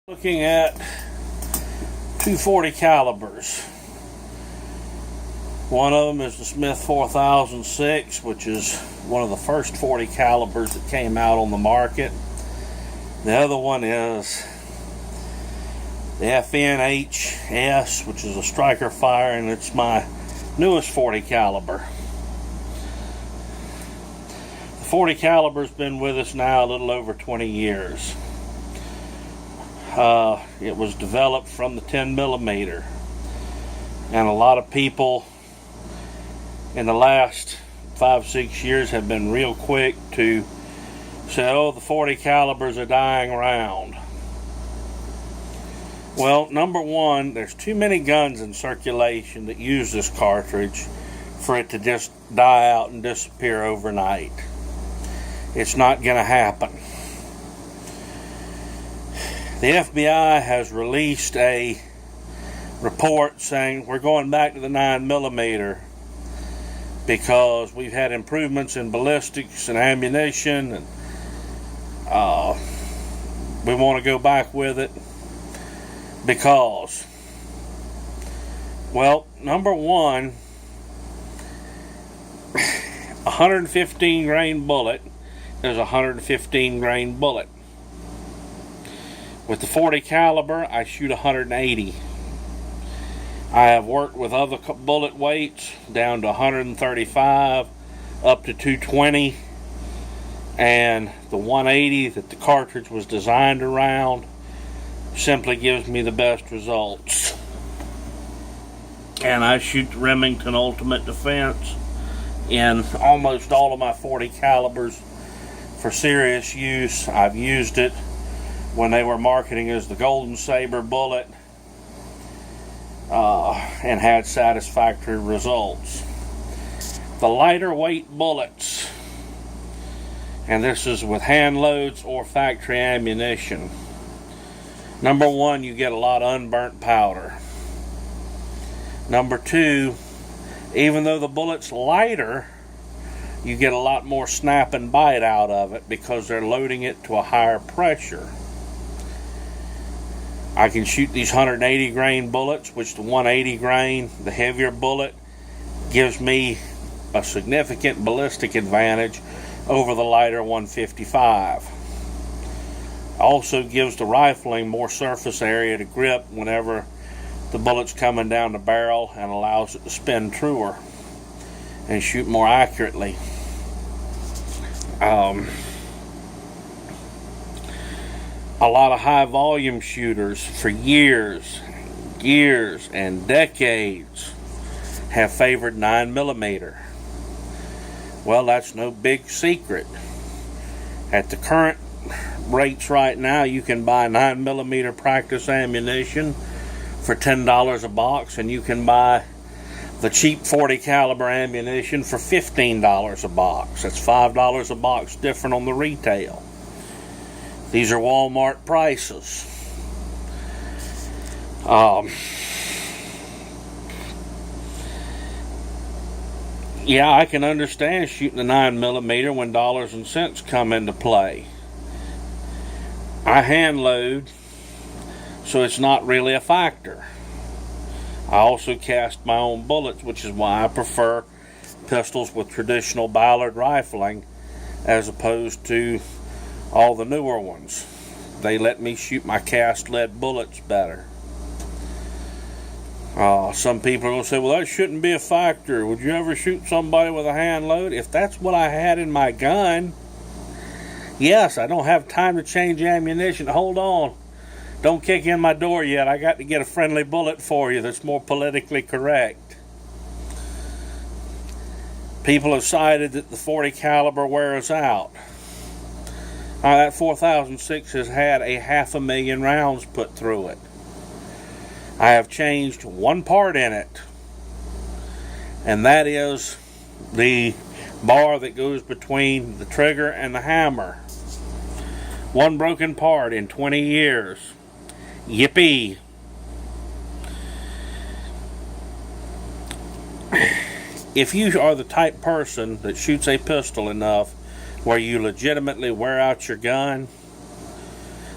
Looking at 240 calibers. One of them is the Smith 4006, which is one of the first 40 calibers that came out on the market. The other one is the FNHS, which is a striker fire, and it's my newest 40 caliber. The 40 caliber's been with us now a little over 20 years. It was developed from the 10 millimeter, and a lot of people in the last 5-6 years have been real quick to say, oh, the 40 calibers are dying around. Well, number one, there's too many guns in circulation that use this cartridge for it to just die out and disappear overnight. It's not going to happen. The FBI has released a report saying we're going back to the 9 millimeter because we've had improvements in ballistics and ammunition, and we want to go back with it because, well, number one, 115 grain bullet is a 115 grain bullet. With the 40 caliber, I shoot 180. I have worked with other bullet weights down to 135, up to 220, and the 180 that the cartridge was designed around simply gives me the best results. And I shoot the Remington Ultimate Defense in almost all of my 40 calibers for serious use. I've used it when they were marketing as the Golden Saber bullet, and had satisfactory results. The lighter weight bullets, and this is with hand loads or factory ammunition. Number one, you get a lot of unburnt powder. Number two, even though the bullet's lighter, you get a lot more snap and bite out of it because they're loading it to a higher pressure. I can shoot these 180 grain bullets, which the 180 grain, the heavier bullet, gives me a significant ballistic advantage over the lighter 155. Also gives the rifling more surface area to grip whenever the bullet's coming down the barrel, and allows it to spin truer and shoot more accurately. A lot of high volume shooters for years and decades have favored 9 millimeter. Well, that's no big secret. At the current rates right now, you can buy 9 millimeter practice ammunition for $10 a box, and you can buy the cheap 40 caliber ammunition for $15 a box. That's $5 a box different on the retail. These are Walmart prices. Yeah, I can understand shooting the 9 millimeter when dollars and cents come into play. I hand load, so it's not really a factor. I also cast my own bullets, which is why I prefer pistols with traditional Ballard rifling as opposed to all the newer ones. They let me shoot my cast lead bullets better. Some people are going to say, well, that shouldn't be a factor. Would you ever shoot somebody with a hand load? If that's what I had in my gun, yes. I don't have time to change ammunition. Hold on. Don't kick in my door yet. I got to get a friendly bullet for you that's more politically correct. People have cited that the 40 caliber wears out. That 4006 has had 500,000 rounds put through it. I have changed one part in it, and that is the bar that goes between the trigger and the hammer. One broken part in 20 years. Yippee! If you are the type person that shoots a pistol enough where you legitimately wear out your gun,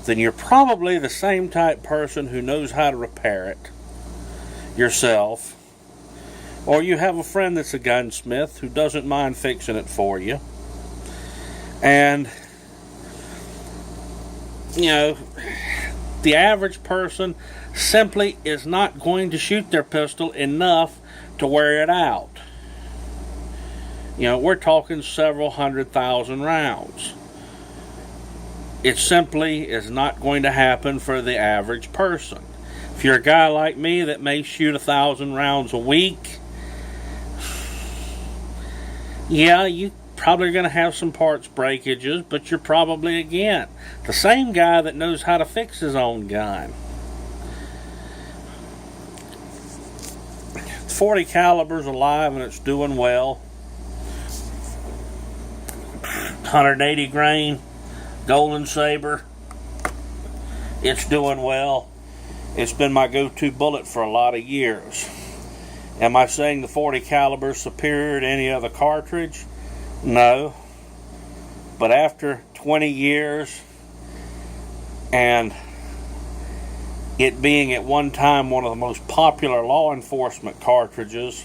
then you're probably the same type person who knows how to repair it yourself, or you have a friend that's a gunsmith who doesn't mind fixing it for you. And the average person simply is not going to shoot their pistol enough to wear it out. We're talking several 100,000 rounds. It simply is not going to happen for the average person. If you're a guy like me that may shoot 1,000 rounds a week, yeah, you probably going to have some parts breakages, but you're probably, again, the same guy that knows how to fix his own gun. 40 caliber's alive and it's doing well. 180 grain Golden Saber, it's doing well. It's been my go-to bullet for a lot of years. Am I saying the 40 caliber is superior to any other cartridge? No. But after 20 years and it being at one time one of the most popular law enforcement cartridges,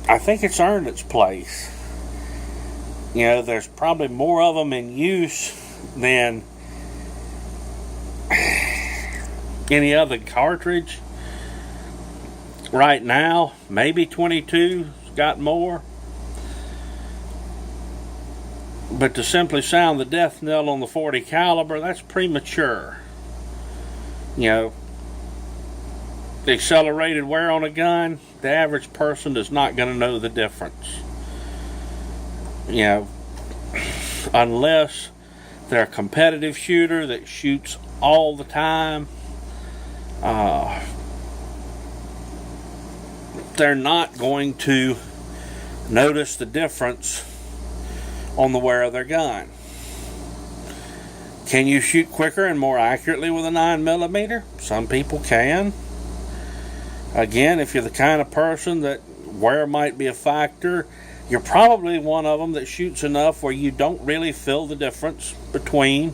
I think it's earned its place. There's probably more of them in use than any other cartridge. Right now, maybe 22's got more. But to simply sound the death knell on the 40 caliber, that's premature. The accelerated wear on a gun, the average person is not going to know the difference. Unless they're a competitive shooter that shoots all the time, they're not going to notice the difference on the wear of their gun. Can you shoot quicker and more accurately with a 9mm? Some people can. Again, if you're the kind of person that wear might be a factor, you're probably one of them that shoots enough where you don't really feel the difference between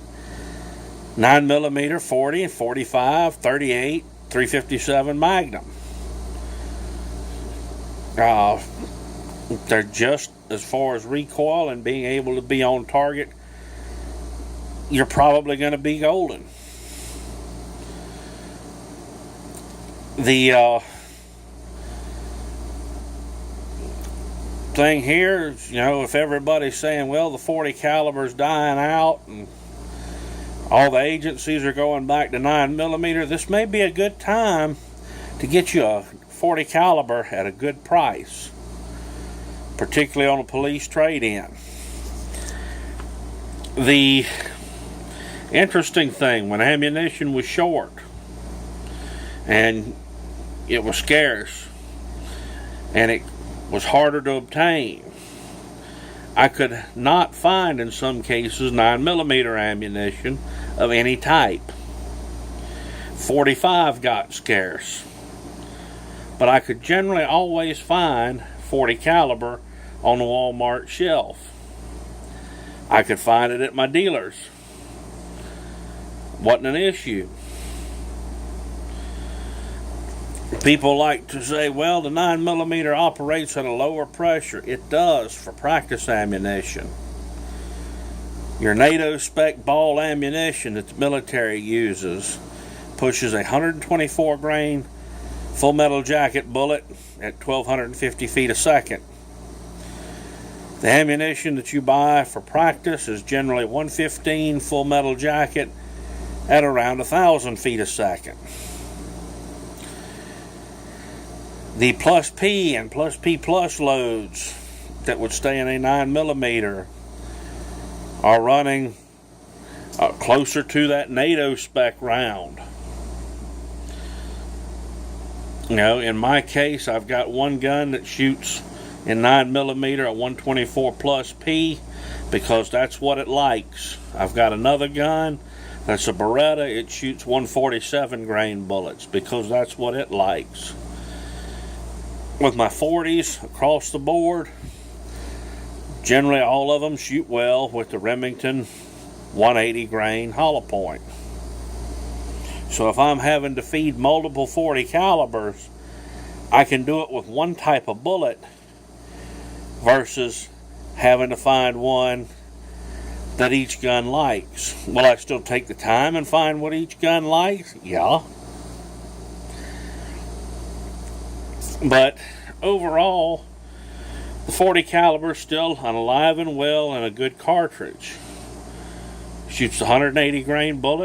9mm, 40, 45, 38, 357 Magnum. They're just, as far as recoil and being able to be on target, you're probably going to be golden. The thing here is, if everybody's saying, well, the 40 caliber's dying out and all the agencies are going back to 9mm, this may be a good time to get you a 40 caliber at a good price, particularly on a police trade-in. The interesting thing, when ammunition was short and it was scarce and it was harder to obtain, I could not find in some cases 9mm ammunition of any type. 45 got scarce, but I could generally always find 40 caliber on the Walmart shelf. I could find it at my dealers. Wasn't an issue. People like to say, well, the 9mm operates at a lower pressure. It does for practice ammunition. Your NATO spec ball ammunition that the military uses pushes a 124 grain full metal jacket bullet at 1,250 feet a second. The ammunition that you buy for practice is generally 115 full metal jacket at around 1,000 feet a second. The plus P and plus P plus loads that would stay in a 9mm are running closer to that NATO spec round. In my case, I've got one gun that shoots in 9mm at 124 plus P because that's what it likes. I've got another gun that's a Beretta. It shoots 147 grain bullets because that's what it likes. With my 40s across the board, generally all of them shoot well with the Remington 180 grain hollow point. So if I'm having to feed multiple 40 calibers, I can do it with one type of bullet versus having to find one that each gun likes. Will I still take the time and find what each gun likes? Yeah. But overall, the 40 caliber is still an alive and well and a good cartridge. Shoots 180 grain bullet.